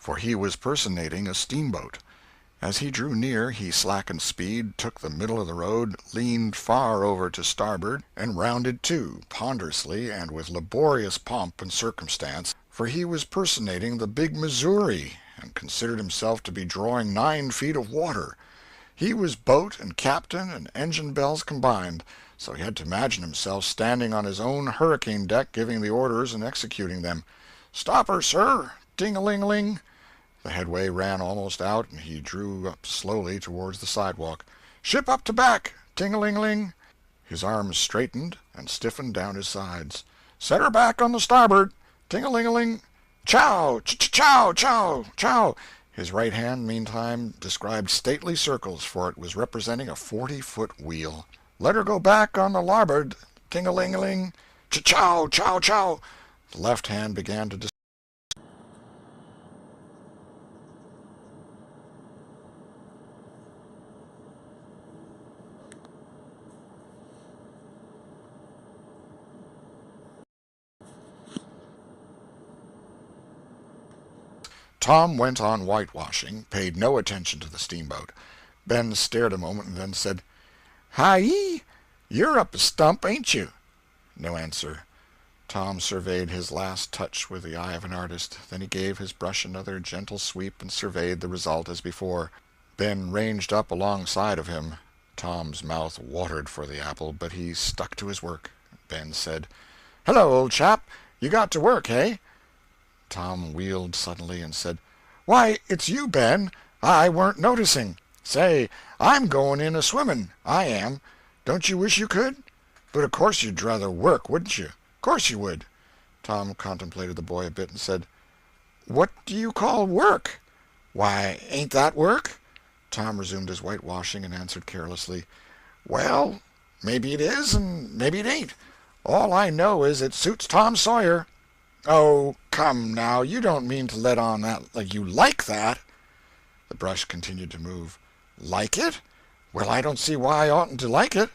for he was personating a steamboat. As he drew near he slackened speed, took the middle of the road, leaned far over to starboard, and rounded to, ponderously and with laborious pomp and circumstance, for he was personating the Big Missouri, and considered himself to be drawing 9 feet of water. He was boat and captain and engine bells combined, so he had to imagine himself standing on his own hurricane deck giving the orders and executing them. "Stop her, sir! Ting-a-ling-a-ling!" The headway ran almost out, and he drew up slowly towards the sidewalk. "Ship up to back! Ting-a-ling-a-ling!" His arms straightened and stiffened down his sides. "Set her back on the starboard! Ting-a-ling-a-ling! Chow! Chow! Chow! Chow!" His right hand, meantime, described stately circles, for it was representing a 40-foot wheel. "Let her go back on the larboard! Ting-a-ling-a-ling! Chow! Chow! Chow!" The left hand began to Tom went on whitewashing, paid no attention to the steamboat. Ben stared a moment and then said, "Hi-yi! You're up a stump, ain't you?" No answer. Tom surveyed his last touch with the eye of an artist. Then he gave his brush another gentle sweep and surveyed the result as before. Ben ranged up alongside of him. Tom's mouth watered for the apple, but he stuck to his work. Ben said, "Hello, old chap. You got to work, hey?" Tom wheeled suddenly and said, "Why, it's you, Ben. I weren't noticing. Say, I'm going in a-swimming, I am. Don't you wish you could? But of course you'd druther work, wouldn't you? Course you would." Tom contemplated the boy a bit and said, "What do you call work?" "Why, ain't that work?" Tom resumed his whitewashing and answered carelessly, "Well, maybe it is and maybe it ain't. All I know is it suits Tom Sawyer." "Oh, come now, you don't mean to let on that you like that?" The brush continued to move. "Like it? Well, I don't see why I oughtn't to like it.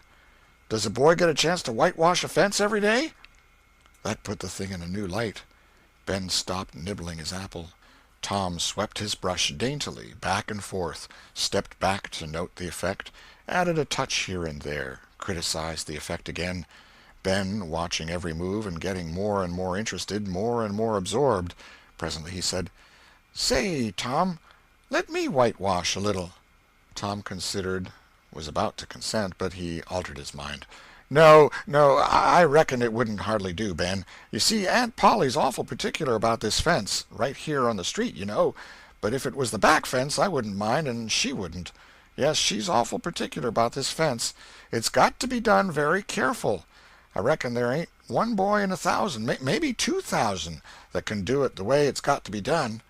Does a boy get a chance to whitewash a fence every day?" That put the thing in a new light. Ben stopped nibbling his apple. Tom swept his brush daintily, back and forth, stepped back to note the effect, added a touch here and there, criticized the effect again. Ben, watching every move and getting more and more interested, more and more absorbed. Presently he said, "Say, Tom, let me whitewash a little." Tom considered, was about to consent, but he altered his mind. "No, no, I reckon it wouldn't hardly do, Ben. You see, Aunt Polly's awful particular about this fence, right here on the street, you know. But if it was the back fence, I wouldn't mind, and she wouldn't. Yes, she's awful particular about this fence. It's got to be done very careful. I reckon there ain't one boy in 1,000, maybe 2,000, that can do it the way it's got to be done."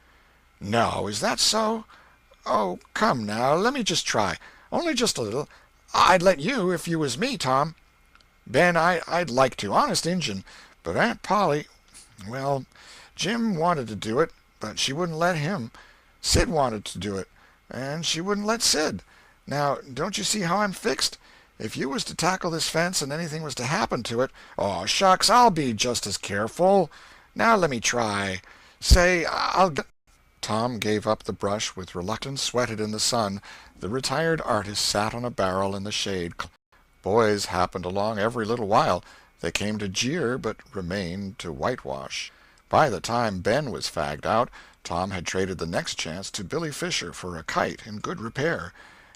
"No, is that so? Oh, come now, let me just try. Only just a little. I'd let you if you was me, Tom." "Ben, I'd like to, honest Injun, but Aunt Polly, well, Jim wanted to do it, but she wouldn't let him. Sid wanted to do it, and she wouldn't let Sid. Now, don't you see how I'm fixed? If you was to tackle this fence and anything was to happen to it—" "Oh, shucks, I'll be just as careful. Now let me try. Say, Tom gave up the brush with reluctance, sweated in the sun. The retired artist sat on a barrel in the shade. Boys happened along every little while. They came to jeer, but remained to whitewash. By the time Ben was fagged out, Tom had traded the next chance to Billy Fisher for a kite in good repair,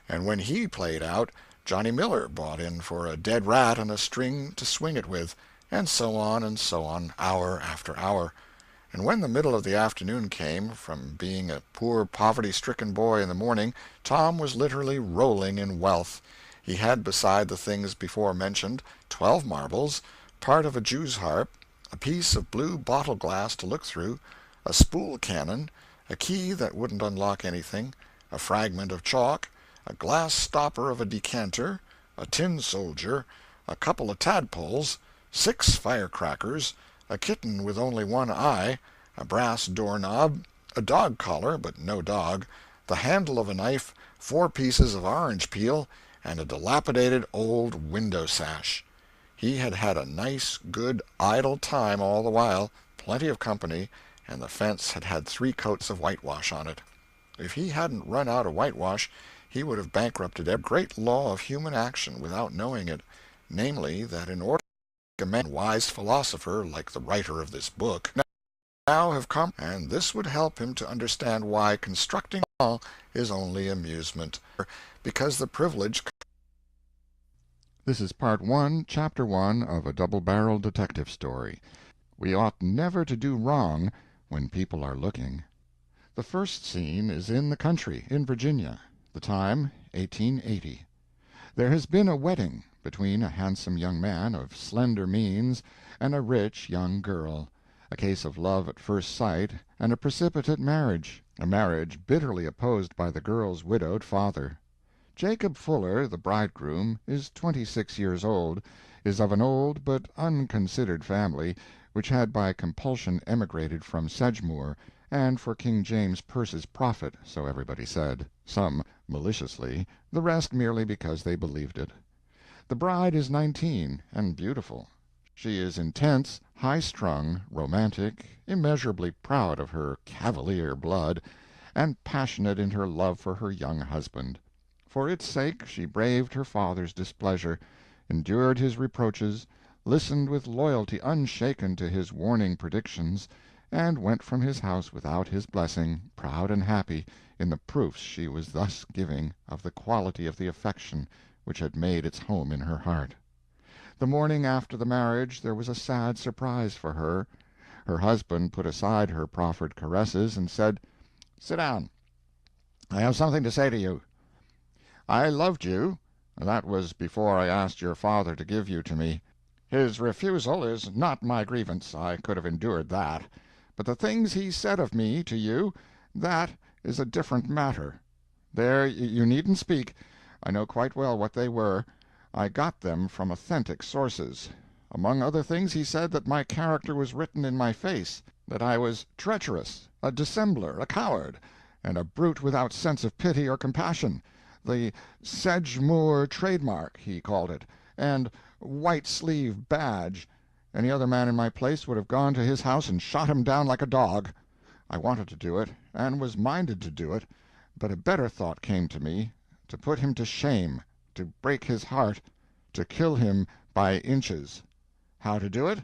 and when he played out, Johnny Miller bought in for a dead rat and a string to swing it with, and so on, hour after hour. And when the middle of the afternoon came, from being a poor poverty-stricken boy in the morning, Tom was literally rolling in wealth. He had, beside the things before mentioned, 12 marbles, part of a jew's harp, a piece of blue bottle glass to look through, a spool cannon, a key that wouldn't unlock anything, a fragment of chalk, a glass stopper of a decanter, a tin soldier, a couple of tadpoles, 6 firecrackers, a kitten with only one eye, a brass doorknob, a dog collar but no dog, the handle of a knife, 4 pieces of orange peel, and a dilapidated old window sash. He had had a nice, good, idle time all the while, plenty of company, and the fence had had 3 coats of whitewash on it. If he hadn't run out of whitewash, he would have bankrupted every great law of human action without knowing it, namely, that in order to make a man wise philosopher like the writer of this book now have come, and this would help him to understand why constructing a wall is only amusement, because the privilege. This is Part 1, Chapter 1 of a double-barreled detective story. We ought never to do wrong when people are looking. The first scene is in the country, in Virginia. The time, 1880. There has been a wedding between a handsome young man of slender means and a rich young girl, a case of love at first sight, and a precipitate marriage, a marriage bitterly opposed by the girl's widowed father. Jacob Fuller, the bridegroom, is 26 years old, is of an old but unconsidered family, which had by compulsion emigrated from Sedgemoor, and for King James Purse's profit, so everybody said, some maliciously, the rest merely because they believed it. The bride is 19, and beautiful. She is intense, high-strung, romantic, immeasurably proud of her Cavalier blood, and passionate in her love for her young husband. For its sake she braved her father's displeasure, endured his reproaches, listened with loyalty unshaken to his warning predictions, and went from his house without his blessing, proud and happy in the proofs she was thus giving of the quality of the affection which had made its home in her heart. The morning after the marriage there was a sad surprise for her. Her husband put aside her proffered caresses and said, "Sit down. I have something to say to you. I loved you. That was before I asked your father to give you to me. His refusal is not my grievance. I could have endured that. But the things he said of me to you, that is a different matter. There, you needn't speak. I know quite well what they were. I got them from authentic sources. Among other things he said that my character was written in my face, that I was treacherous, a dissembler, a coward, and a brute without sense of pity or compassion. The Sedgemoor trademark, he called it, and white-sleeve badge. Any other man in my place would have gone to his house and shot him down like a dog. I wanted to do it, and was minded to do it, but a better thought came to me, to put him to shame, to break his heart, to kill him by inches. How to do it?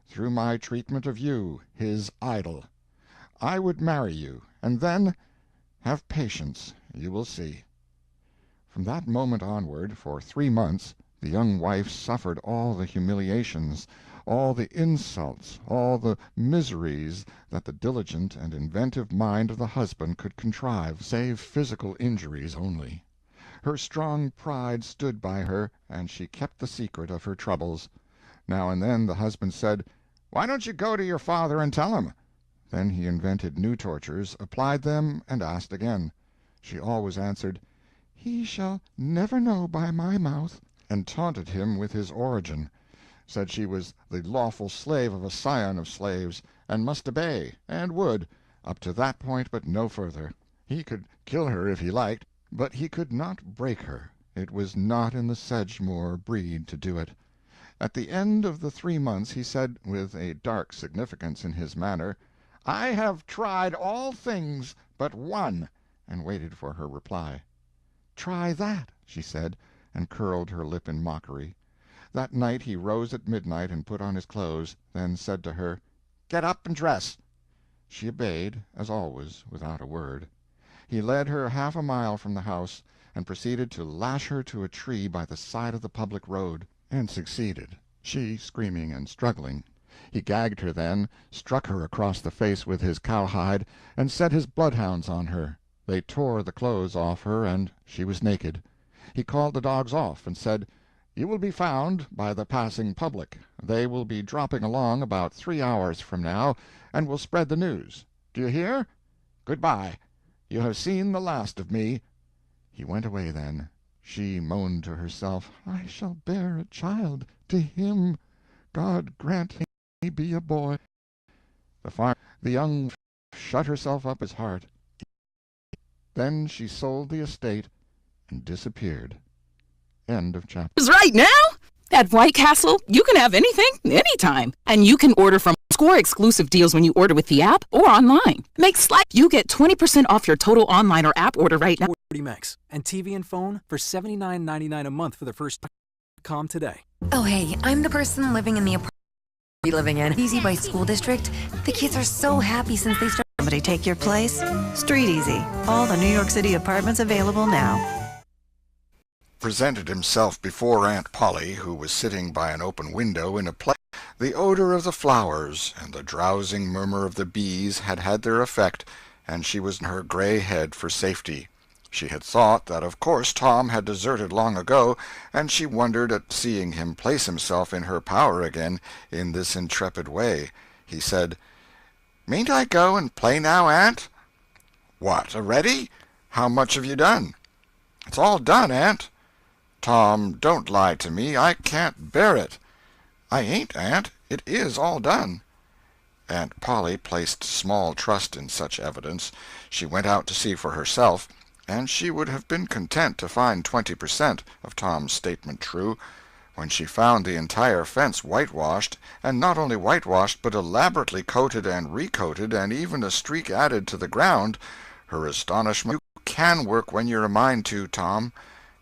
Through my treatment of you, his idol. I would marry you, and then have patience, you will see." From that moment onward, for 3 months, the young wife suffered all the humiliations, all the insults, all the miseries that the diligent and inventive mind of the husband could contrive, save physical injuries only. Her strong pride stood by her, and she kept the secret of her troubles. Now and then the husband said, "Why don't you go to your father and tell him?" Then he invented new tortures, applied them, and asked again. She always answered, "He shall never know by my mouth," and taunted him with his origin, said she was the lawful slave of a scion of slaves, and must obey, and would, up to that point but no further. He could kill her if he liked, but he could not break her. It was not in the Sedgemoor breed to do it. At the end of the 3 months he said, with a dark significance in his manner, "I have tried all things but one," and waited for her reply. "Try that," she said, and curled her lip in mockery. That night he rose at midnight and put on his clothes, then said to her, "Get up and dress." She obeyed, as always, without a word. He led her half a mile from the house, and proceeded to lash her to a tree by the side of the public road, and succeeded, she screaming and struggling. He gagged her then, struck her across the face with his cowhide, and set his bloodhounds on her. They tore the clothes off her, and she was naked. He called the dogs off, and said, "You will be found by the passing public. They will be dropping along about 3 hours from now, and will spread the news. Do you hear? Good-bye. You have seen the last of me." He went away then. She moaned to herself, "I shall bear a child to him. God grant he be a boy." The young shut herself up his heart. Then she sold the estate and disappeared. End of chapter. Right now? At White Castle, you can have anything, anytime. And you can order from Score exclusive deals when you order with the app or online. Make Slack. You get 20% off your total online or app order right now. 40 Max and TV and phone for $79.99 a month for the first com today. Oh, hey, I'm the person living in the apartment we living in. Easy by School District. The kids are so happy since they started. Somebody take your place? Street Easy. All the New York City apartments available now. Presented himself before Aunt Polly, who was sitting by an open window in a place. The odor of the flowers and the drowsing murmur of the bees had had their effect, and she was in her gray head for safety. She had thought that of course Tom had deserted long ago, and she wondered at seeing him place himself in her power again in this intrepid way. He said, "Mayn't I go and play now, Aunt?" "What, already? How much have you done?" "It's all done, Aunt." "Tom, don't lie to me. I can't bear it." "I ain't, Aunt. It is all done." Aunt Polly placed small trust in such evidence. She went out to see for herself, and she would have been content to find 20% of Tom's statement true. When she found the entire fence whitewashed, and not only whitewashed but elaborately coated and recoated, and even a streak added to the ground, her astonishment. "You can work when you're a mind to, Tom."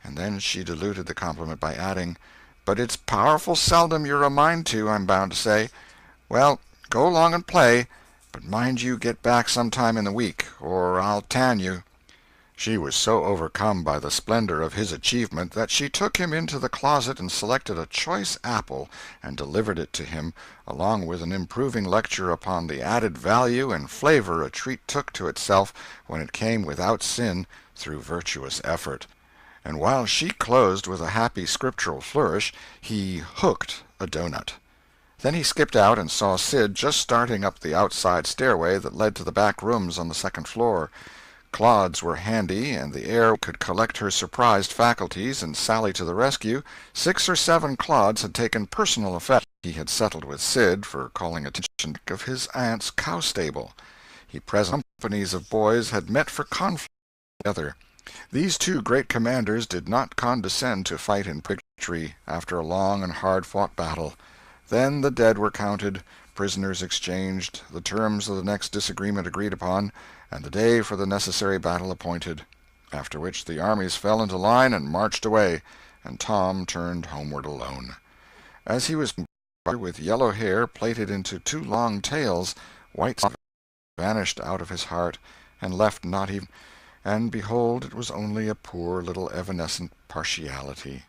And then she diluted the compliment by adding, "But it's powerful seldom you're a mind to, I'm bound to say. Well, go along and play, but mind you get back sometime in the week, or I'll tan you." She was so overcome by the splendor of his achievement that she took him into the closet and selected a choice apple and delivered it to him, along with an improving lecture upon the added value and flavor a treat took to itself when it came without sin through virtuous effort. And while she closed with a happy scriptural flourish, he hooked a doughnut. Then he skipped out and saw Sid just starting up the outside stairway that led to the back rooms on the second floor. Clods were handy, and the air could collect her surprised faculties and sally to the rescue. 6 or 7 clods had taken personal effect. He had settled with Sid for calling attention of his aunt's cow stable. He present companies of boys had met for conflict together. These two great commanders did not condescend to fight in victory after a long and hard-fought battle. Then the dead were counted, prisoners exchanged, the terms of the next disagreement agreed upon, and the day for the necessary battle appointed, after which the armies fell into line and marched away, and Tom turned homeward alone. As he was with yellow hair plaited into 2 long tails, white vanished out of his heart, and left not even, and behold, it was only a poor little evanescent partiality.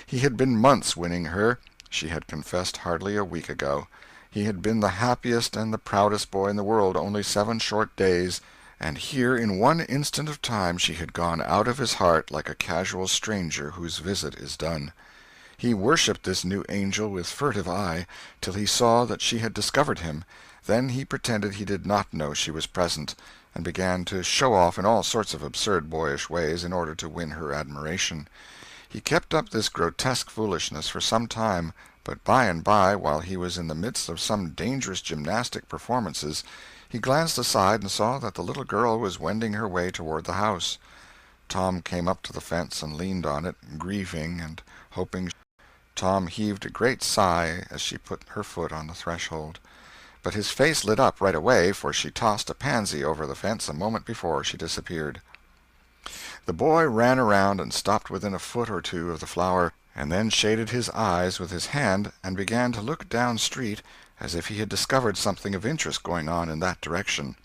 He had been months winning her. She had confessed hardly a week ago. He had been the happiest and the proudest boy in the world only 7 short days, and here in one instant of time she had gone out of his heart like a casual stranger whose visit is done. He worshipped this new angel with furtive eye, till he saw that she had discovered him. Then he pretended he did not know she was present, and began to show off in all sorts of absurd boyish ways in order to win her admiration. He kept up this grotesque foolishness for some time, but by and by, while he was in the midst of some dangerous gymnastic performances, he glanced aside and saw that the little girl was wending her way toward the house. Tom came up to the fence and leaned on it, grieving and hoping. Tom heaved a great sigh as she put her foot on the threshold. But his face lit up right away, for she tossed a pansy over the fence a moment before she disappeared. The boy ran around and stopped within a foot or 2 of the flower, and then shaded his eyes with his hand and began to look down street as if he had discovered something of interest going on in that direction.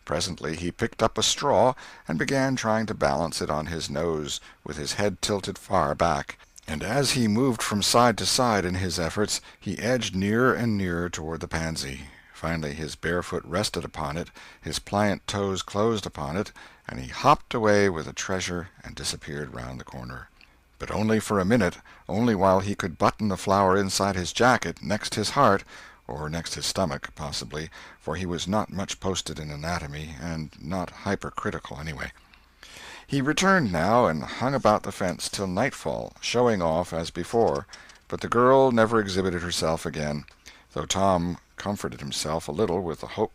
Presently he picked up a straw and began trying to balance it on his nose, with his head tilted far back, and as he moved from side to side in his efforts, he edged nearer and nearer toward the pansy. Finally his bare foot rested upon it, his pliant toes closed upon it, and he hopped away with the treasure and disappeared round the corner. But only for a minute, only while he could button the flower inside his jacket, next his heart, or next his stomach, possibly, for he was not much posted in anatomy, and not hypercritical anyway. He returned now, and hung about the fence till nightfall, showing off as before, but the girl never exhibited herself again, though Tom comforted himself a little with the hope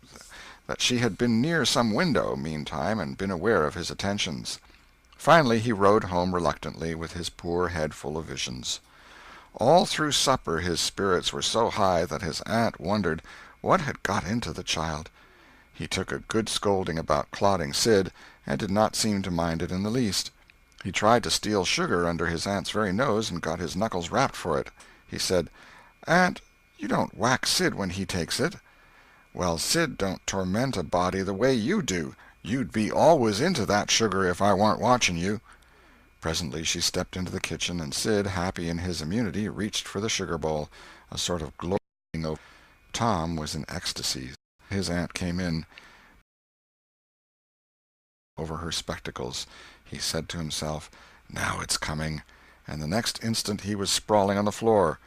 that she had been near some window, meantime, and been aware of his attentions. Finally he rode home reluctantly, with his poor head full of visions. All through supper his spirits were so high that his aunt wondered What had got into the child? He took a good scolding about clodding Sid, and did not seem to mind it in the least. He tried to steal sugar under his aunt's very nose, and got his knuckles rapped for it. He said, "Aunt, you don't whack Sid when he takes it." "Well, Sid don't torment a body the way you do. You'd be always into that sugar if I warn't watching you." Presently she stepped into the kitchen, and Sid, happy in his immunity, reached for the sugar bowl, a sort of glorying over. Tom was in ecstasies. His aunt came in over her spectacles. He said to himself, "Now it's coming," and the next instant he was sprawling on the floor.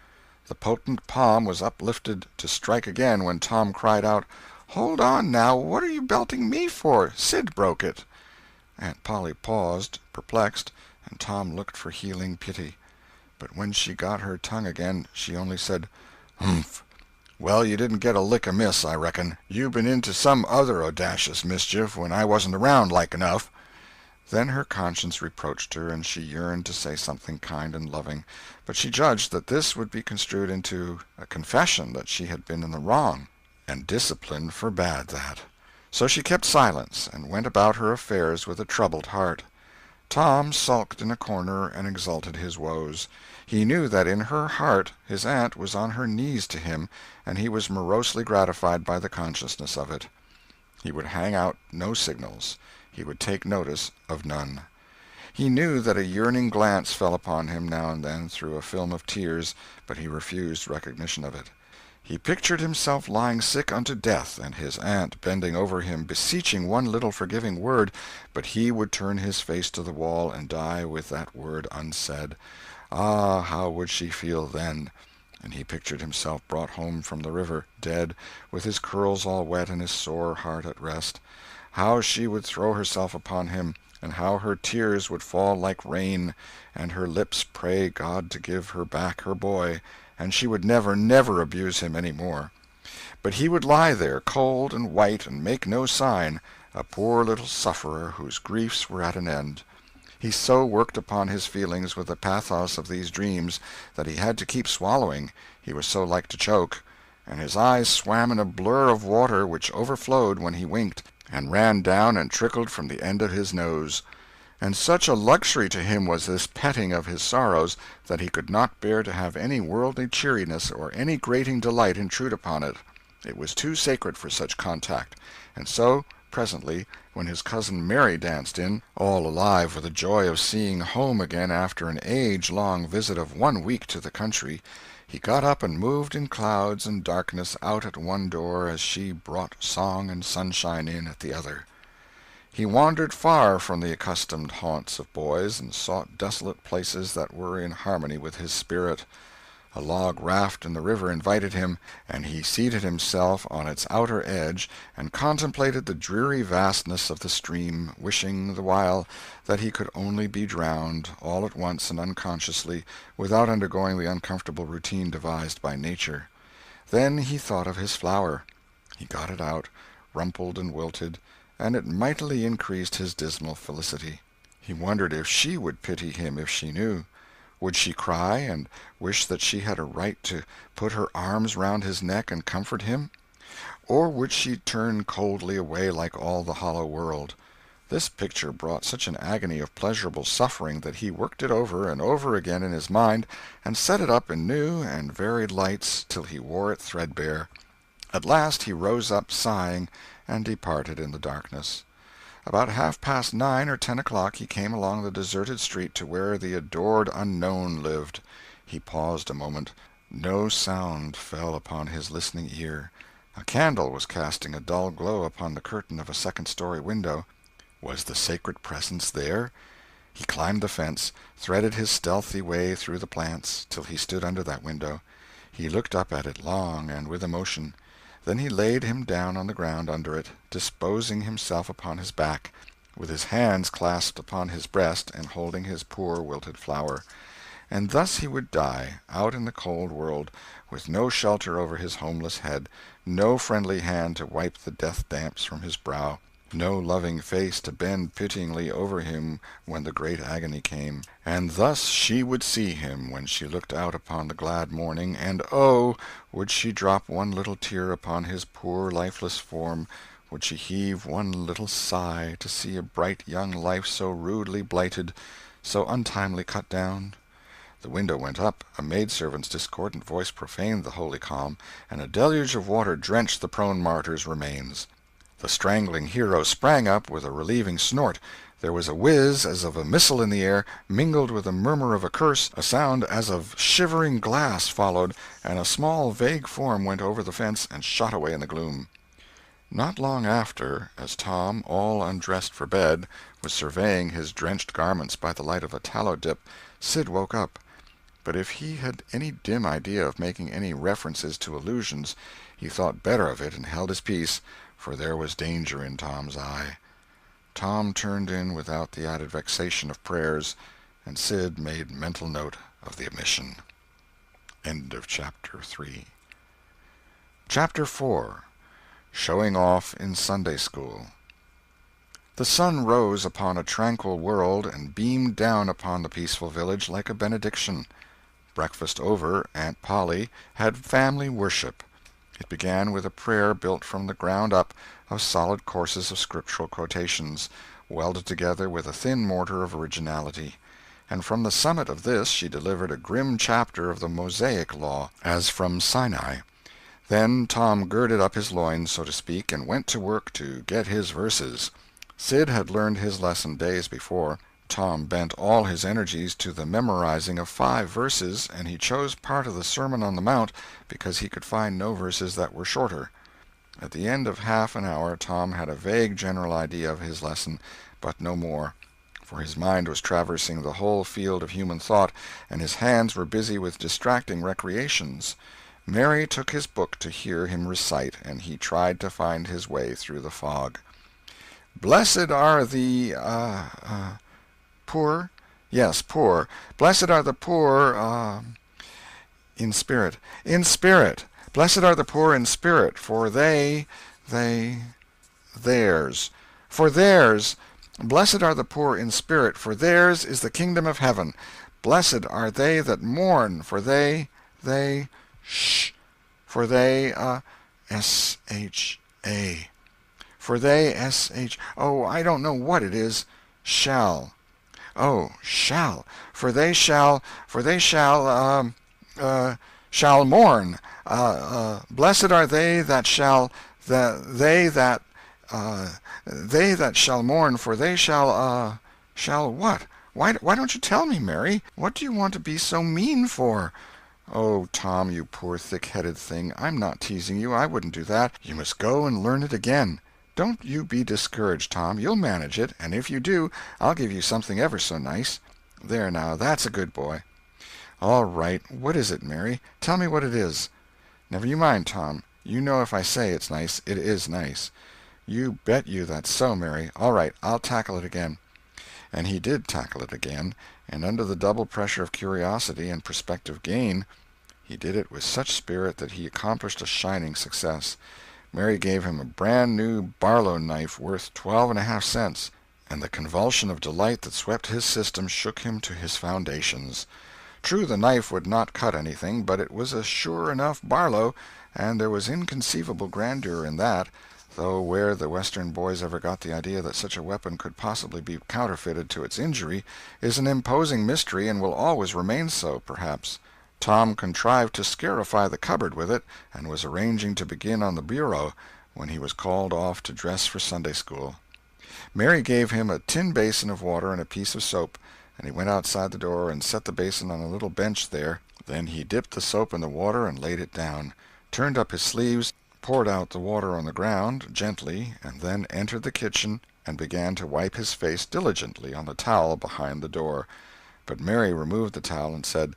The potent palm was uplifted to strike again when Tom cried out, "Hold on, now, what are you belting me for? Sid broke it." Aunt Polly paused, perplexed, and Tom looked for healing pity. But when she got her tongue again, she only said, "Humph! Well, you didn't get a lick amiss, I reckon. You been into some other audacious mischief when I wasn't around, like enough." Then her conscience reproached her, and she yearned to say something kind and loving, but she judged that this would be construed into a confession that she had been in the wrong, and discipline forbade that. So she kept silence, and went about her affairs with a troubled heart. Tom sulked in a corner and exulted his woes. He knew that in her heart his aunt was on her knees to him, and he was morosely gratified by the consciousness of it. He would hang out no signals. He would take notice of none. He knew that a yearning glance fell upon him now and then through a film of tears, but he refused recognition of it. He pictured himself lying sick unto death, and his aunt bending over him beseeching one little forgiving word, but he would turn his face to the wall and die with that word unsaid. Ah, how would she feel then? And he pictured himself brought home from the river, dead, with his curls all wet and his sore heart at rest. How she would throw herself upon him, and how her tears would fall like rain, and her lips pray God to give her back her boy, and she would never, never abuse him any more. But he would lie there, cold and white, and make no sign, a poor little sufferer whose griefs were at an end. He so worked upon his feelings with the pathos of these dreams that he had to keep swallowing, he was so like to choke, and his eyes swam in a blur of water which overflowed when he winked, and ran down and trickled from the end of his nose. And such a luxury to him was this petting of his sorrows that he could not bear to have any worldly cheeriness or any grating delight intrude upon it. It was too sacred for such contact, and so, presently, when his cousin Mary danced in, all alive with the joy of seeing home again after an age-long visit of 1 week to the country, he got up and moved in clouds and darkness out at one door as she brought song and sunshine in at the other. He wandered far from the accustomed haunts of boys, and sought desolate places that were in harmony with his spirit. A log raft in the river invited him, and he seated himself on its outer edge and contemplated the dreary vastness of the stream, wishing the while that he could only be drowned, all at once and unconsciously, without undergoing the uncomfortable routine devised by nature. Then he thought of his flower. He got it out, rumpled and wilted, and it mightily increased his dismal felicity. He wondered if she would pity him if she knew. Would she cry, and wish that she had a right to put her arms round his neck and comfort him? Or would she turn coldly away like all the hollow world? This picture brought such an agony of pleasurable suffering that he worked it over and over again in his mind, and set it up in new and varied lights till he wore it threadbare. At last he rose up sighing, and departed in the darkness. About 9:30 or 10 o'clock he came along the deserted street to where the adored unknown lived. He paused a moment. No sound fell upon his listening ear. A candle was casting a dull glow upon the curtain of a second-story window. Was the sacred presence there? He climbed the fence, threaded his stealthy way through the plants, till he stood under that window. He looked up at it long and with emotion. Then he laid him down on the ground under it, disposing himself upon his back, with his hands clasped upon his breast and holding his poor wilted flower. And thus he would die, out in the cold world, with no shelter over his homeless head, no friendly hand to wipe the death damps from his brow, no loving face to bend pityingly over him when the great agony came. And thus she would see him when she looked out upon the glad morning, and oh, would she drop one little tear upon his poor lifeless form, would she heave one little sigh to see a bright young life so rudely blighted, so untimely cut down. The window went up, a maidservant's discordant voice profaned the holy calm, and a deluge of water drenched the prone martyr's remains. The strangling hero sprang up with a relieving snort. There was a whiz as of a missile in the air, mingled with a murmur of a curse, a sound as of shivering glass followed, and a small vague form went over the fence and shot away in the gloom. Not long after, as Tom, all undressed for bed, was surveying his drenched garments by the light of a tallow dip, Sid woke up. But if he had any dim idea of making any references to illusions, he thought better of it and held his peace, for there was danger in Tom's eye. Tom turned in without the added vexation of prayers, and Sid made mental note of the omission. End of Chapter 3. Chapter 4. Showing Off in Sunday School. The sun rose upon a tranquil world and beamed down upon the peaceful village like a benediction. Breakfast over, Aunt Polly had family worship. It began with a prayer built from the ground up of solid courses of scriptural quotations, welded together with a thin mortar of originality, and from the summit of this she delivered a grim chapter of the Mosaic law, as from Sinai. Then Tom girded up his loins, so to speak, and went to work to get his verses. Sid had learned his lesson days before. Tom bent all his energies to the memorizing of 5 verses, and he chose part of the Sermon on the Mount because he could find no verses that were shorter. At the end of half an hour Tom had a vague general idea of his lesson, but no more, for his mind was traversing the whole field of human thought, and his hands were busy with distracting recreations. Mary took his book to hear him recite, and he tried to find his way through the fog. "Blessed are the poor? Yes, poor. Blessed are the poor, in spirit. In spirit. Blessed are the poor in spirit, for theirs. For theirs. Blessed are the poor in spirit, for theirs is the kingdom of heaven. Blessed are they that mourn, for they, for they, S-H-A. For they, S-H, oh, I don't know what it is, shall. Oh, shall. For they shall mourn. Blessed are they that shall, they that shall mourn, for they shall what? Why don't you tell me, Mary? What do you want to be so mean for? Oh, Tom, you poor thick-headed thing, I'm not teasing you. I wouldn't do that. You must go and learn it again. Don't you be discouraged, Tom. You'll manage it, and if you do, I'll give you something ever so nice. There now, that's a good boy. All right. What is it, Mary? Tell me what it is. Never you mind, Tom. You know if I say it's nice, it is nice. You bet you that's so, Mary. All right, I'll tackle it again. And he did tackle it again, and under the double pressure of curiosity and prospective gain, he did it with such spirit that he accomplished a shining success. Mary gave him a brand-new Barlow knife worth 12.5 cents, and the convulsion of delight that swept his system shook him to his foundations. True, the knife would not cut anything, but it was a sure enough Barlow, and there was inconceivable grandeur in that, though where the Western boys ever got the idea that such a weapon could possibly be counterfeited to its injury is an imposing mystery and will always remain so, perhaps. Tom contrived to scarify the cupboard with it, and was arranging to begin on the bureau, when he was called off to dress for Sunday school. Mary gave him a tin basin of water and a piece of soap, and he went outside the door and set the basin on a little bench there. Then he dipped the soap in the water and laid it down, turned up his sleeves, poured out the water on the ground, gently, and then entered the kitchen and began to wipe his face diligently on the towel behind the door. But Mary removed the towel and said,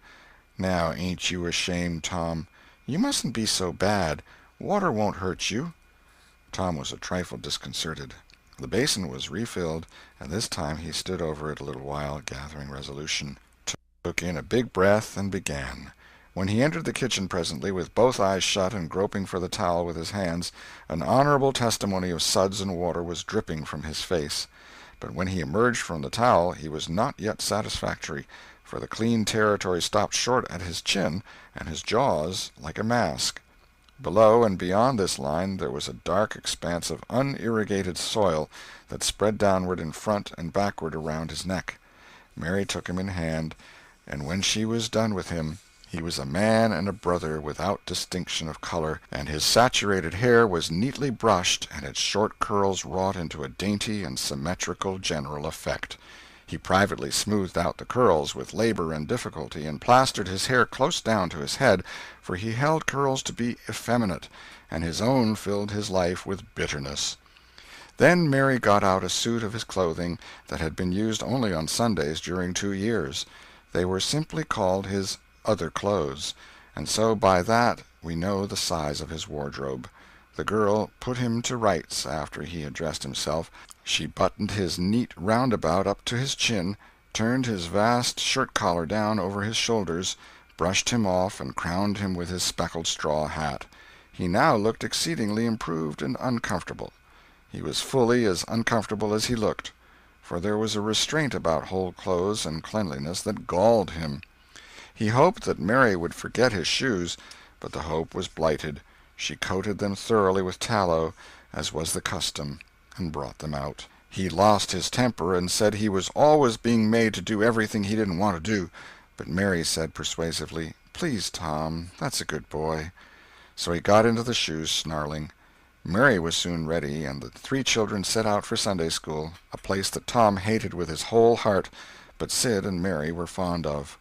"Now, ain't you ashamed, Tom? You mustn't be so bad. Water won't hurt you." Tom was a trifle disconcerted. The basin was refilled, and this time he stood over it a little while, gathering resolution, took in a big breath, and began. When he entered the kitchen presently, with both eyes shut and groping for the towel with his hands, an honorable testimony of suds and water was dripping from his face. But when he emerged from the towel he was not yet satisfactory, for the clean territory stopped short at his chin, and his jaws like a mask. Below and beyond this line there was a dark expanse of unirrigated soil that spread downward in front and backward around his neck. Mary took him in hand, and when she was done with him, he was a man and a brother without distinction of color, and his saturated hair was neatly brushed and its short curls wrought into a dainty and symmetrical general effect. He privately smoothed out the curls with labor and difficulty, and plastered his hair close down to his head, for he held curls to be effeminate, and his own filled his life with bitterness. Then Mary got out a suit of his clothing that had been used only on Sundays during 2 years. They were simply called his other clothes, and so by that we know the size of his wardrobe. The girl put him to rights after he had dressed himself. She buttoned his neat roundabout up to his chin, turned his vast shirt-collar down over his shoulders, brushed him off, and crowned him with his speckled straw hat. He now looked exceedingly improved and uncomfortable. He was fully as uncomfortable as he looked, for there was a restraint about whole clothes and cleanliness that galled him. He hoped that Mary would forget his shoes, but the hope was blighted. She coated them thoroughly with tallow, as was the custom, and brought them out. He lost his temper and said he was always being made to do everything he didn't want to do, but Mary said persuasively, "Please, Tom, that's a good boy." So he got into the shoes, snarling. Mary was soon ready, and the 3 children set out for Sunday school, a place that Tom hated with his whole heart, but Sid and Mary were fond of.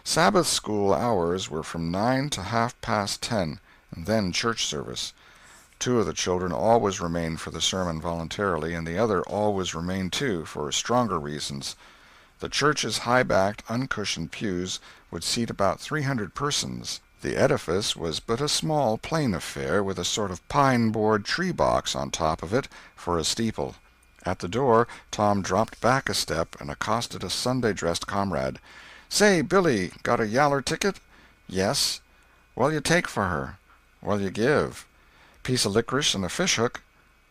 Sabbath school hours were from 9 to half past 10, and then church service. 2 of the children always remained for the sermon voluntarily, and the other always remained too, for stronger reasons. The church's high-backed, uncushioned pews would seat about 300 persons. The edifice was but a small, plain affair, with a sort of pine-board tree-box on top of it for a steeple. At the door Tom dropped back a step and accosted a Sunday-dressed comrade. "Say, Billy, got a yaller ticket?" "Yes." "What'll you take for her?" "What'll you give?" "Piece of licorice and a fish-hook."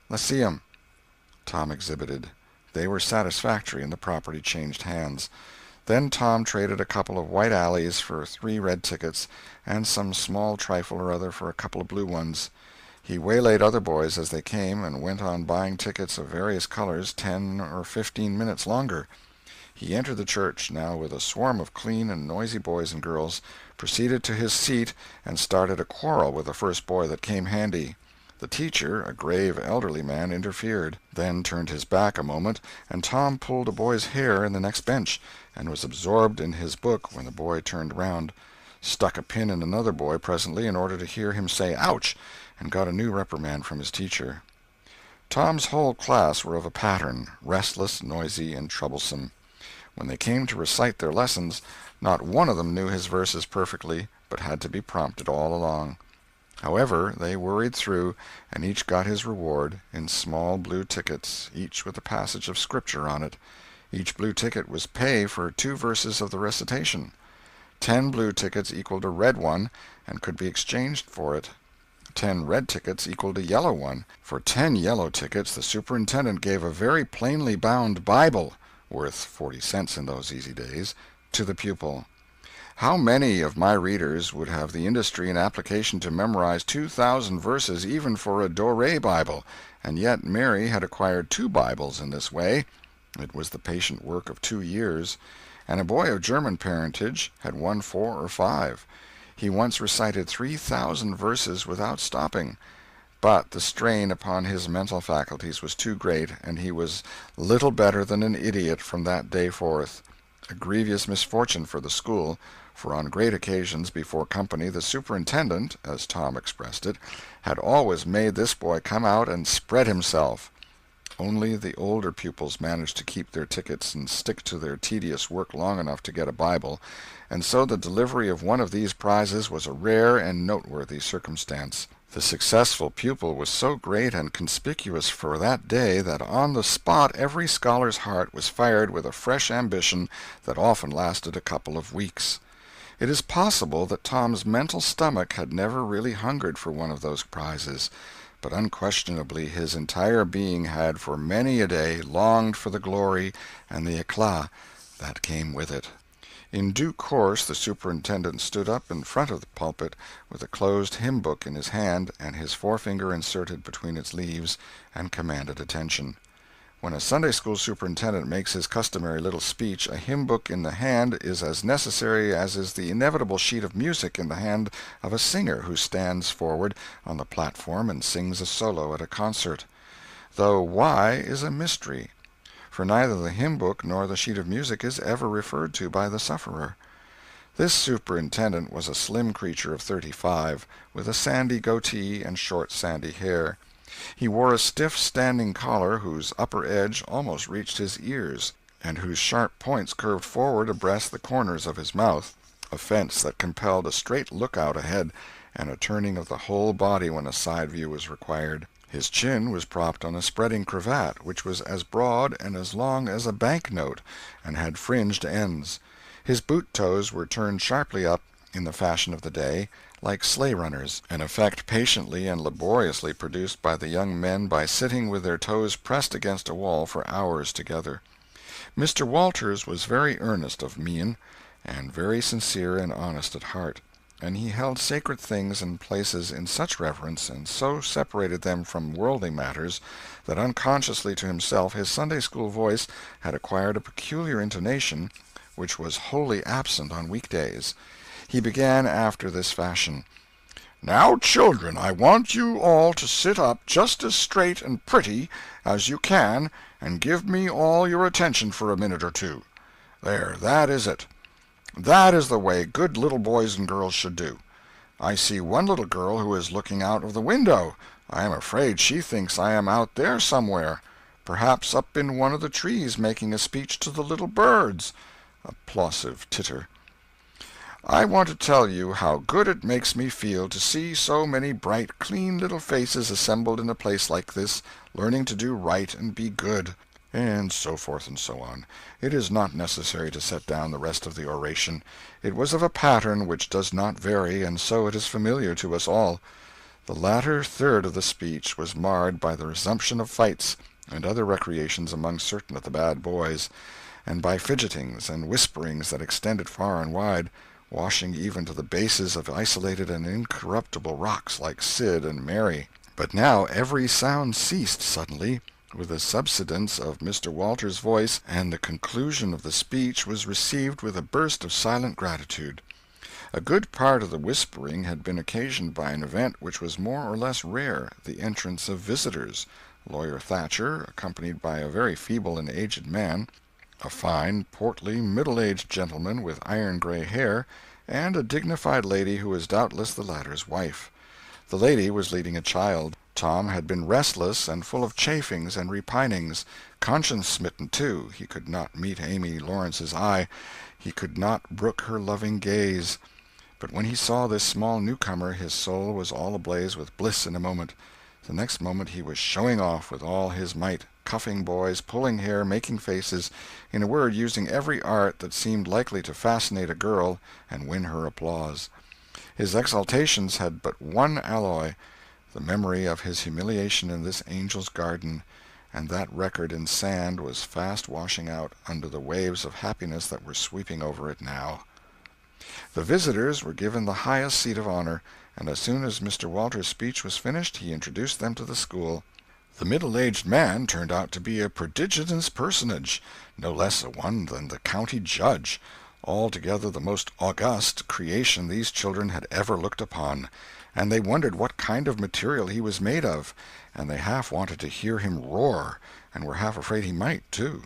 "Let's see 'em." Tom exhibited. They were satisfactory, and the property changed hands. Then Tom traded a couple of white alleys for 3 red tickets, and some small trifle or other for a couple of blue ones. He waylaid other boys as they came, and went on buying tickets of various colors 10 or 15 minutes longer. He entered the church, now with a swarm of clean and noisy boys and girls, proceeded to his seat, and started a quarrel with the first boy that came handy. The teacher, a grave elderly man, interfered, then turned his back a moment, and Tom pulled a boy's hair in the next bench, and was absorbed in his book when the boy turned round, stuck a pin in another boy presently in order to hear him say "ouch," and got a new reprimand from his teacher. Tom's whole class were of a pattern, restless, noisy, and troublesome. When they came to recite their lessons, not one of them knew his verses perfectly, but had to be prompted all along. However, they worried through, and each got his reward, in small blue tickets, each with a passage of Scripture on it. Each blue ticket was pay for 2 verses of the recitation. 10 blue tickets equaled a red one, and could be exchanged for it. 10 red tickets equaled a yellow one. For 10 yellow tickets the superintendent gave a very plainly bound Bible, worth 40 cents in those easy days, to the pupil. How many of my readers would have the industry and application to memorize 2,000 verses even for a Doré Bible? And yet Mary had acquired 2 Bibles in this way. It was the patient work of 2 years, and a boy of German parentage had won 4 or 5. He once recited 3,000 verses without stopping. But the strain upon his mental faculties was too great, and he was little better than an idiot from that day forth. A grievous misfortune for the school, for on great occasions before company the superintendent, as Tom expressed it, had always made this boy come out and spread himself. Only the older pupils managed to keep their tickets and stick to their tedious work long enough to get a Bible, and so the delivery of one of these prizes was a rare and noteworthy circumstance. The successful pupil was so great and conspicuous for that day that on the spot every scholar's heart was fired with a fresh ambition that often lasted a couple of weeks. It is possible that Tom's mental stomach had never really hungered for one of those prizes, but unquestionably his entire being had for many a day longed for the glory and the éclat that came with it. In due course the superintendent stood up in front of the pulpit with a closed hymn-book in his hand and his forefinger inserted between its leaves, and commanded attention. When a Sunday-school superintendent makes his customary little speech, a hymn-book in the hand is as necessary as is the inevitable sheet of music in the hand of a singer who stands forward on the platform and sings a solo at a concert. Though why is a mystery, for neither the hymn-book nor the sheet of music is ever referred to by the sufferer. This superintendent was a slim creature of 35, with a sandy goatee and short sandy hair. He wore a stiff standing collar whose upper edge almost reached his ears, and whose sharp points curved forward abreast the corners of his mouth, a fence that compelled a straight look-out ahead and a turning of the whole body when a side view was required. His chin was propped on a spreading cravat, which was as broad and as long as a bank-note, and had fringed ends. His boot-toes were turned sharply up, in the fashion of the day, like sleigh-runners, an effect patiently and laboriously produced by the young men by sitting with their toes pressed against a wall for hours together. Mr. Walters was very earnest of mien, and very sincere and honest at heart, and he held sacred things and places in such reverence, and so separated them from worldly matters, that unconsciously to himself his Sunday-school voice had acquired a peculiar intonation which was wholly absent on weekdays. He began after this fashion: "Now, children, I want you all to sit up just as straight and pretty as you can and give me all your attention for a minute or two. There, that is it. That is the way good little boys and girls should do. I see one little girl who is looking out of the window. I am afraid she thinks I am out there somewhere, perhaps up in one of the trees making a speech to the little birds." Applausive titter. "I want to tell you how good it makes me feel to see so many bright, clean little faces assembled in a place like this, learning to do right and be good," and so forth and so on. It is not necessary to set down the rest of the oration. It was of a pattern which does not vary, and so it is familiar to us all. The latter third of the speech was marred by the resumption of fights and other recreations among certain of the bad boys, and by fidgetings and whisperings that extended far and wide, washing even to the bases of isolated and incorruptible rocks like Sid and Mary. But now every sound ceased suddenly, with the subsidence of Mr. Walters' voice, and the conclusion of the speech was received with a burst of silent gratitude. A good part of the whispering had been occasioned by an event which was more or less rare, the entrance of visitors. Lawyer Thatcher, accompanied by a very feeble and aged man, a fine, portly, middle-aged gentleman with iron-gray hair, and a dignified lady who was doubtless the latter's wife. The lady was leading a child. Tom had been restless and full of chafings and repinings, conscience-smitten too. He could not meet Amy Lawrence's eye, he could not brook her loving gaze. But when he saw this small newcomer his soul was all ablaze with bliss in a moment. The next moment he was showing off with all his might, cuffing boys, pulling hair, making faces, in a word using every art that seemed likely to fascinate a girl and win her applause. His exaltations had but one alloy, the memory of his humiliation in this angel's garden, and that record in sand was fast washing out under the waves of happiness that were sweeping over it now. The visitors were given the highest seat of honor, and as soon as Mr. Walters' speech was finished he introduced them to the school. The middle-aged man turned out to be a prodigious personage, no less a one than the county judge, altogether the most august creation these children had ever looked upon, and they wondered what kind of material he was made of, and they half wanted to hear him roar, and were half afraid he might, too.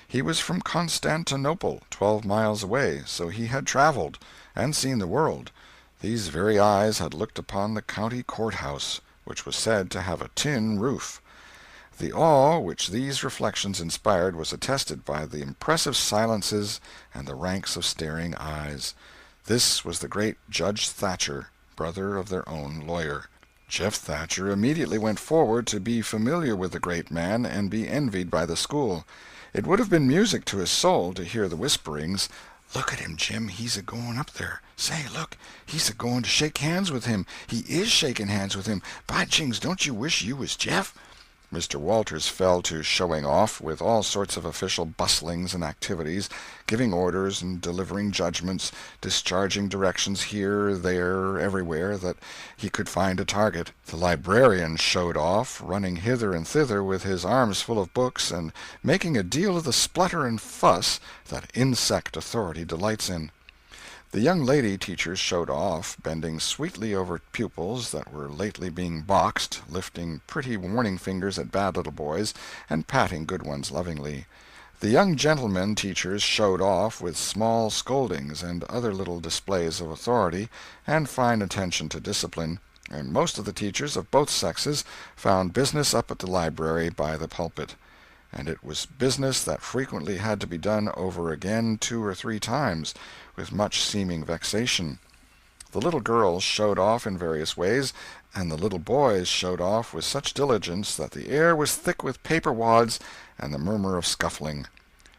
He was from Constantinople, 12 miles away, so he had traveled, and seen the world. These very eyes had looked upon the county courthouse, which was said to have a tin roof. The awe which these reflections inspired was attested by the impressive silences and the ranks of staring eyes. This was the great Judge Thatcher, brother of their own lawyer. Jeff Thatcher immediately went forward to be familiar with the great man and be envied by the school. It would have been music to his soul to hear the whisperings, "Look at him, Jim. He's a-going up there. Say, look, he's a-going to shake hands with him. He is shaking hands with him. By jings, don't you wish you was Jeff?" Mr. Walters fell to showing off, with all sorts of official bustlings and activities, giving orders and delivering judgments, discharging directions here, there, everywhere that he could find a target. The librarian showed off, running hither and thither with his arms full of books, and making a deal of the splutter and fuss that insect authority delights in. The young lady teachers showed off, bending sweetly over pupils that were lately being boxed, lifting pretty warning fingers at bad little boys, and patting good ones lovingly. The young gentlemen teachers showed off with small scoldings and other little displays of authority and fine attention to discipline, and most of the teachers of both sexes found business up at the library by the pulpit. And it was business that frequently had to be done over again 2 or 3 times, with much seeming vexation. The little girls showed off in various ways, and the little boys showed off with such diligence that the air was thick with paper wads and the murmur of scuffling.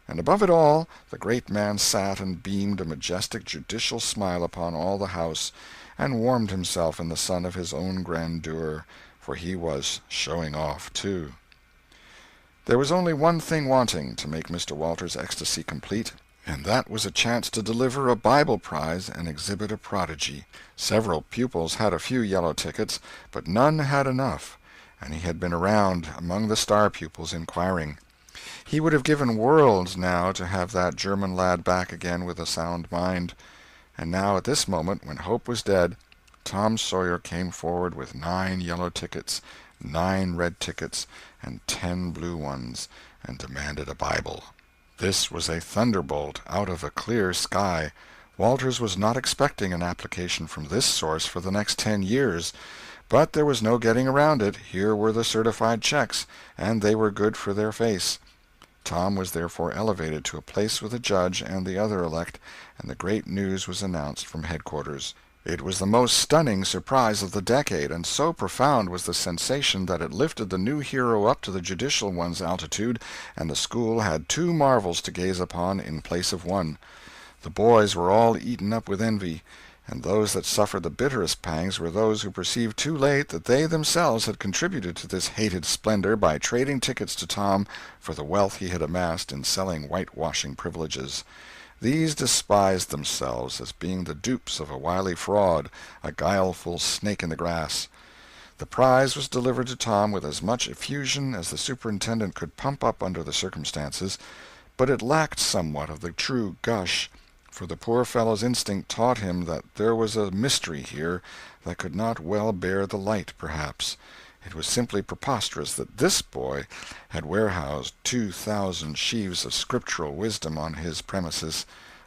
And above it all, the great man sat and beamed a majestic judicial smile upon all the house, and warmed himself in the sun of his own grandeur, for he was showing off too. There was only one thing wanting to make Mr. Walters' ecstasy complete, and that was a chance to deliver a Bible prize and exhibit a prodigy. Several pupils had a few yellow tickets, but none had enough, and he had been around among the star pupils inquiring. He would have given worlds now to have that German lad back again with a sound mind. And now at this moment, when hope was dead, Tom Sawyer came forward with 9 yellow tickets, 9 red tickets, and 10 blue ones, and demanded a Bible. This was a thunderbolt out of a clear sky. Walters was not expecting an application from this source for the next 10 years, but there was no getting around it. Here were the certified checks, and they were good for their face. Tom was therefore elevated to a place with the judge and the other elect, and the great news was announced from headquarters. It was the most stunning surprise of the decade, and so profound was the sensation that it lifted the new hero up to the judicial one's altitude, and the school had 2 marvels to gaze upon in place of 1. The boys were all eaten up with envy, and those that suffered the bitterest pangs were those who perceived too late that they themselves had contributed to this hated splendor by trading tickets to Tom for the wealth he had amassed in selling whitewashing privileges. These despised themselves as being the dupes of a wily fraud, a guileful snake in the grass. The prize was delivered to Tom with as much effusion as the superintendent could pump up under the circumstances, but it lacked somewhat of the true gush, for the poor fellow's instinct taught him that there was a mystery here that could not well bear the light, perhaps. It was simply preposterous that this boy had warehoused 2,000 sheaves of scriptural wisdom on his premises.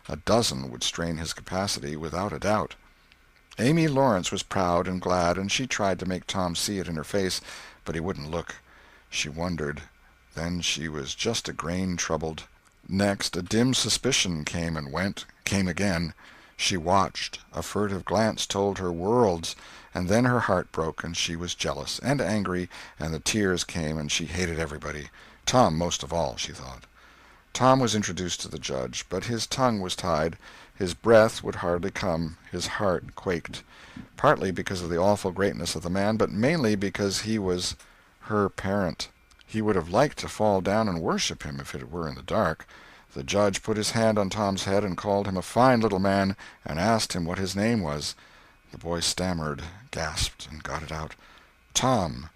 A dozen would strain his capacity, without a doubt. Amy Lawrence was proud and glad, and she tried to make Tom see it in her face, but he wouldn't look. She wondered. Then she was just a grain troubled. Next, a dim suspicion came and went, came again. She watched. A furtive glance told her worlds, and then her heart broke, and she was jealous and angry, and the tears came, and she hated everybody. Tom most of all, she thought. Tom was introduced to the judge, but his tongue was tied, his breath would hardly come, his heart quaked, partly because of the awful greatness of the man, but mainly because he was her parent. He would have liked to fall down and worship him if it were in the dark. The judge put his hand on Tom's head and called him a fine little man, and asked him what his name was. The boy stammered, gasped, and got it out. "Tom."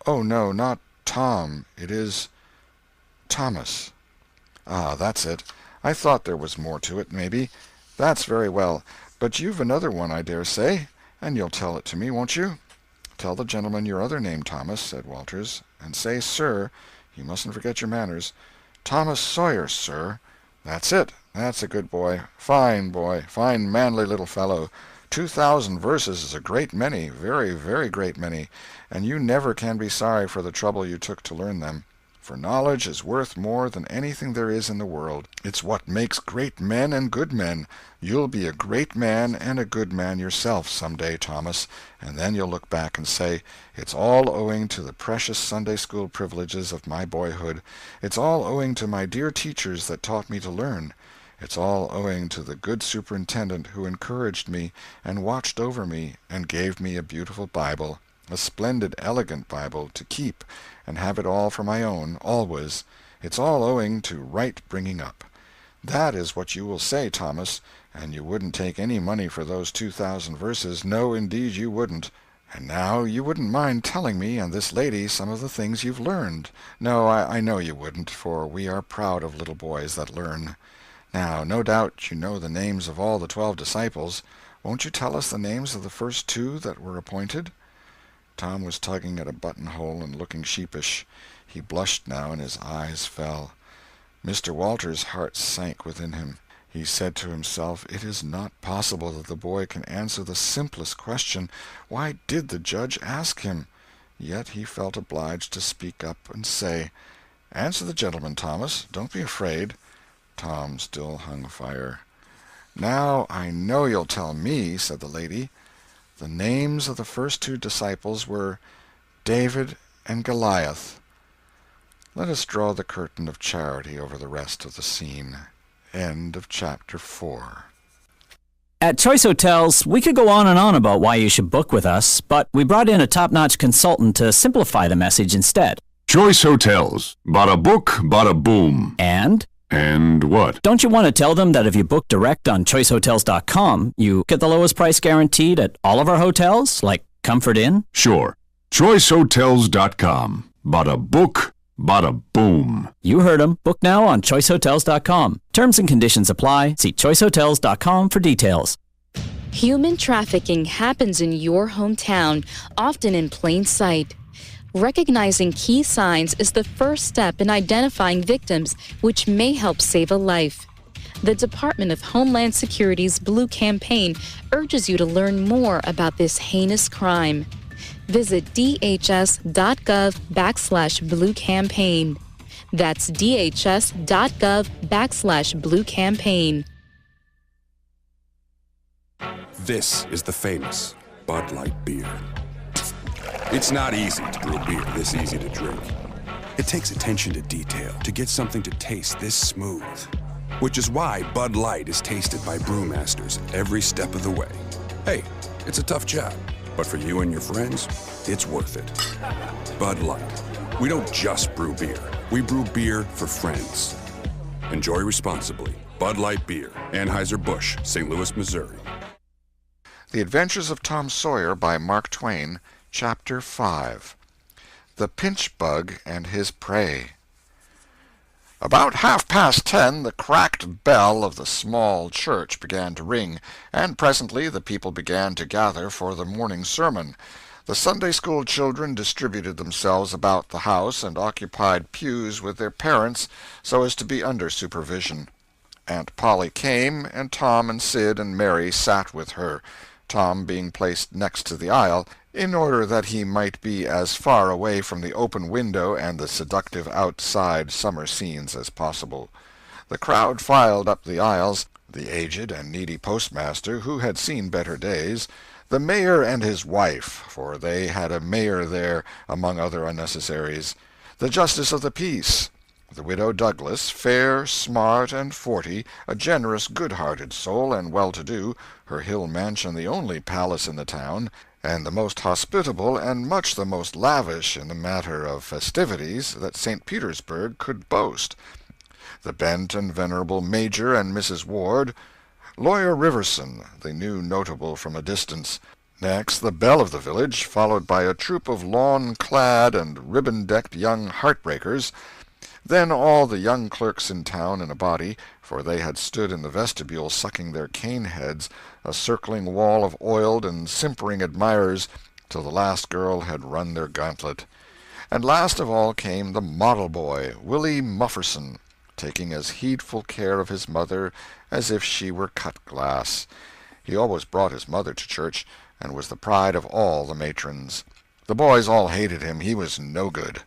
"Oh, no, not Tom. It is Thomas." "Ah, that's it. I thought there was more to it, maybe. That's very well. But you've another one, I dare say, and you'll tell it to me, won't you?" "Tell the gentleman your other name, Thomas," said Walters, "and say 'sir.' You mustn't forget your manners." "Thomas Sawyer, sir." "That's it. That's a good boy. Fine boy. Fine manly little fellow. 2,000 verses is a great many, very, very great many, and you never can be sorry for the trouble you took to learn them. For knowledge is worth more than anything there is in the world. It's what makes great men and good men. You'll be a great man and a good man yourself some day, Thomas, and then you'll look back and say, 'It's all owing to the precious Sunday school privileges of my boyhood. It's all owing to my dear teachers that taught me to learn.' It's all owing to the good superintendent who encouraged me and watched over me and gave me a beautiful Bible, a splendid, elegant Bible, to keep and have it all for my own, always. It's all owing to right bringing up. That is what you will say, Thomas, and you wouldn't take any money for those 2,000 verses, no, indeed you wouldn't. And now you wouldn't mind telling me and this lady some of the things you've learned. No, I know you wouldn't, for we are proud of little boys that learn. Now, no doubt you know the names of all the 12 disciples. Won't you tell us the names of the first 2 that were appointed? Tom was tugging at a buttonhole and looking sheepish. He blushed now, and his eyes fell. Mr. Walters' heart sank within him. He said to himself, it is not possible that the boy can answer the simplest question. Why did the judge ask him? Yet he felt obliged to speak up and say, answer the gentleman, Thomas. Don't be afraid. Tom still hung fire. Now I know you'll tell me, said the lady. The names of the first 2 disciples were David and Goliath. Let us draw the curtain of charity over the rest of the scene. End of chapter 4. At Choice Hotels, we could go on and on about why you should book with us, but we brought in a top-notch consultant to simplify the message instead. Choice Hotels. Bada book, bada boom. And what? don't you want to tell them that if you book direct on choicehotels.com, you get the lowest price guaranteed at all of our hotels, like Comfort Inn? Sure. ChoiceHotels.com. Bada book, bada boom. You heard them. Book now on choicehotels.com. Terms and conditions apply. See choicehotels.com for details. Human trafficking happens in your hometown, often in plain sight. Recognizing key signs is the first step in identifying victims, which may help save a life. The Department of Homeland Security's Blue Campaign urges you to learn more about this heinous crime. Visit dhs.gov/Blue Campaign. That's dhs.gov/Blue Campaign. This is the famous Bud Light beer. It's not easy to brew beer this easy to drink. It takes attention to detail to get something to taste this smooth, which is why Bud Light is tasted by brewmasters every step of the way. Hey, it's a tough job, but for you and your friends, it's worth it. Bud Light. We don't just brew beer. We brew beer for friends. Enjoy responsibly. Bud Light Beer. Anheuser-Busch, St. Louis, Missouri. The Adventures of Tom Sawyer by Mark Twain, Chapter 5. The Pinch Bug and His Prey. About 10:30, the cracked bell of the small church began to ring, and presently the people began to gather for the morning sermon. The Sunday-school children distributed themselves about the house and occupied pews with their parents so as to be under supervision. Aunt Polly came, and Tom and Sid and Mary sat with her, Tom being placed next to the aisle, in order that he might be as far away from the open window and the seductive outside summer scenes as possible. The crowd filed up the aisles, the aged and needy postmaster, who had seen better days, the mayor and his wife, for they had a mayor there among other unnecessaries, the justice of the peace, the widow Douglas, fair, smart, and 40, a generous, good-hearted soul, and well-to-do, her hill mansion the only palace in the town, and the most hospitable and much the most lavish in the matter of festivities that St. Petersburg could boast, the bent and venerable Major and Mrs. Ward, Lawyer Riverson, the new notable from a distance, next the belle of the village, followed by a troop of lawn-clad and ribbon-decked young heartbreakers, then all the young clerks in town in a body, for they had stood in the vestibule sucking their cane-heads, a circling wall of oiled and simpering admirers, till the last girl had run their gauntlet. And last of all came the model boy, Willie Mufferson, taking as heedful care of his mother as if she were cut glass. He always brought his mother to church, and was the pride of all the matrons. The boys all hated him, he was no good.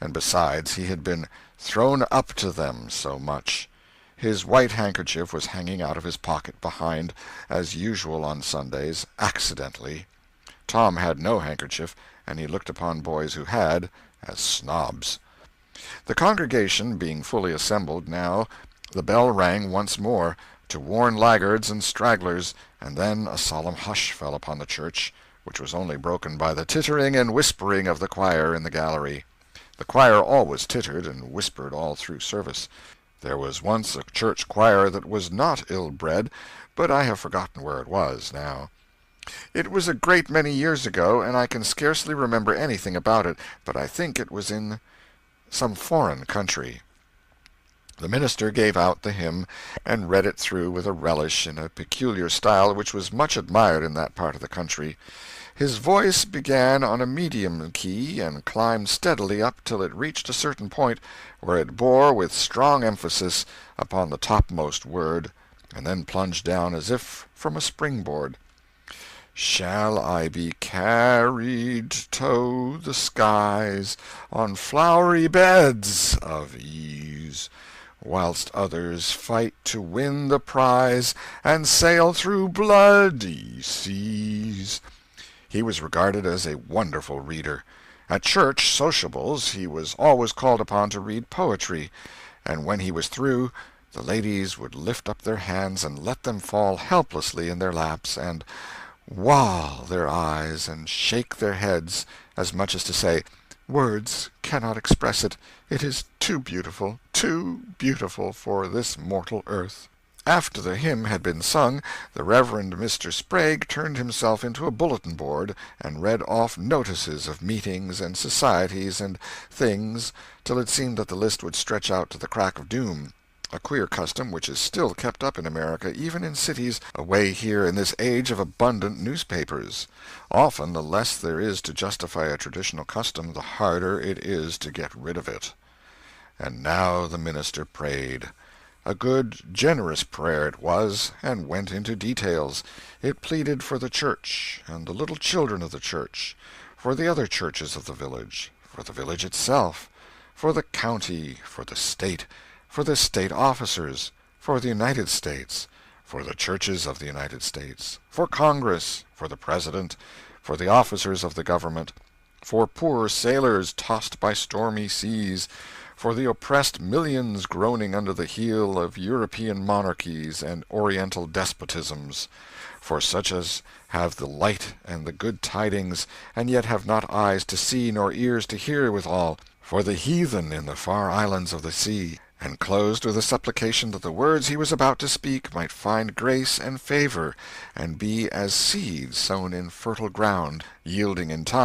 And besides, he had been thrown up to them so much. His white handkerchief was hanging out of his pocket behind, as usual on Sundays, accidentally. Tom had no handkerchief, and he looked upon boys who had as snobs. The congregation being fully assembled now, The bell rang once more, to warn laggards and stragglers, and then a solemn hush fell upon the church, which was only broken by the tittering and whispering of the choir in the gallery. The choir always tittered and whispered all through service. There was once a church choir that was not ill-bred, but I have forgotten where it was now. It was a great many years ago, and I can scarcely remember anything about it, but I think it was in some foreign country. The minister gave out the hymn, and read it through with a relish in a peculiar style which was much admired in that part of the country. His voice began on a medium key, and climbed steadily up till it reached a certain point, where it bore with strong emphasis upon the topmost word, and then plunged down as if from a springboard. Shall I be carried to the skies on flowery beds of ease, whilst others fight to win the prize and sail through bloody seas? He was regarded as a wonderful reader. At church sociables he was always called upon to read poetry, and when he was through, the ladies would lift up their hands and let them fall helplessly in their laps, and wall their eyes and shake their heads, as much as to say, "Words cannot express it. It is too beautiful for this mortal earth." After the hymn had been sung, the Reverend Mr. Sprague turned himself into a bulletin board, and read off notices of meetings and societies and things till it seemed that the list would stretch out to the crack of doom. A queer custom which is still kept up in America, even in cities away here in this age of abundant newspapers. Often the less there is to justify a traditional custom, the harder it is to get rid of it. And now the minister prayed. A good, generous prayer it was, and went into details. It pleaded for the church, and the little children of the church, for the other churches of the village, for the village itself, for the county, for the state officers, for the United States, for the churches of the United States, for Congress, for the President, for the officers of the government, for poor sailors tossed by stormy seas, for the oppressed millions groaning under the heel of European monarchies and Oriental despotisms, for such as have the light and the good tidings, and yet have not eyes to see nor ears to hear withal, for the heathen in the far islands of the sea, and closed with a supplication that the words he was about to speak might find grace and favor, and be as seed sown in fertile ground, yielding in time